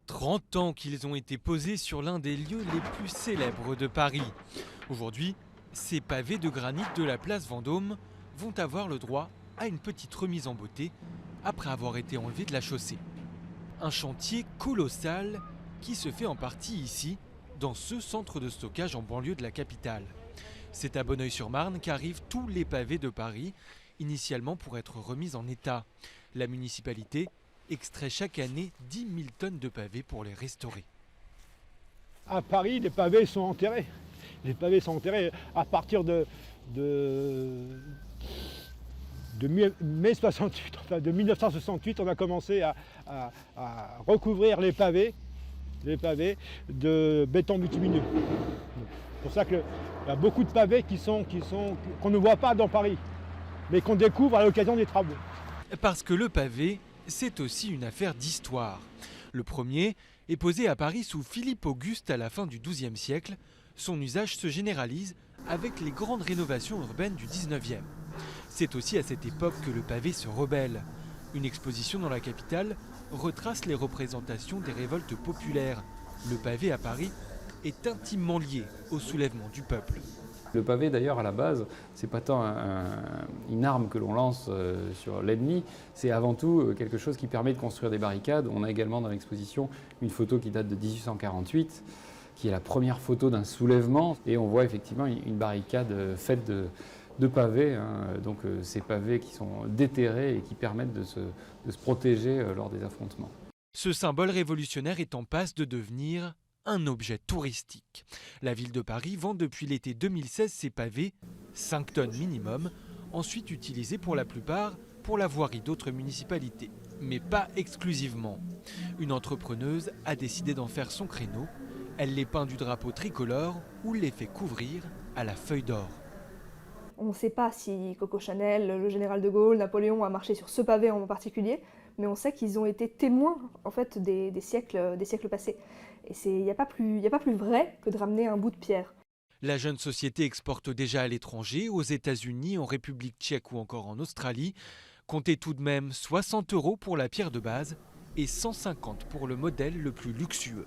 30 ans qu'ils ont été posés sur l'un des lieux les plus célèbres de Paris. Aujourd'hui, ces pavés de granit de la place Vendôme vont avoir le droit à une petite remise en beauté après avoir été enlevés de la chaussée. Un chantier colossal qui se fait en partie ici, dans ce centre de stockage en banlieue de la capitale. C'est à Bonneuil-sur-Marne qu'arrivent tous les pavés de Paris, initialement pour être remis en état. La municipalité extrait chaque année 10 000 tonnes de pavés pour les restaurer. À Paris, les pavés sont enterrés. Les pavés sont enterrés à partir de mai 68, enfin de 1968, on a commencé à recouvrir les pavés de béton bitumineux. C'est pour ça qu'il y a beaucoup de pavés qu'on ne voit pas dans Paris, mais qu'on découvre à l'occasion des travaux. Parce que le pavé, c'est aussi une affaire d'histoire. Le premier est posé à Paris sous Philippe Auguste à la fin du XIIe siècle. Son usage se généralise avec les grandes rénovations urbaines du XIXe. C'est aussi à cette époque que le pavé se rebelle. Une exposition dans la capitale retrace les représentations des révoltes populaires. Le pavé à Paris est intimement lié au soulèvement du peuple. Le pavé d'ailleurs à la base, c'est pas tant une arme que l'on lance sur l'ennemi, c'est avant tout quelque chose qui permet de construire des barricades. On a également dans l'exposition une photo qui date de 1848, qui est la première photo d'un soulèvement, et on voit effectivement une barricade faite de pavés, donc ces pavés qui sont déterrés et qui permettent de se protéger lors des affrontements. Ce symbole révolutionnaire est en passe de devenir un objet touristique. La ville de Paris vend depuis l'été 2016 ses pavés, 5 tonnes minimum, ensuite utilisés pour la plupart pour la voirie d'autres municipalités, mais pas exclusivement. Une entrepreneuse a décidé d'en faire son créneau. Elle les peint du drapeau tricolore ou les fait couvrir à la feuille d'or. On ne sait pas si Coco Chanel, le général de Gaulle, Napoléon a marché sur ce pavé en particulier, mais on sait qu'ils ont été témoins en fait, des siècles passés. Et il n'y a pas plus vrai que de ramener un bout de pierre. La jeune société exporte déjà à l'étranger, aux États-Unis, en République tchèque ou encore en Australie. Comptez tout de même 60 € pour la pierre de base et 150 € pour le modèle le plus luxueux.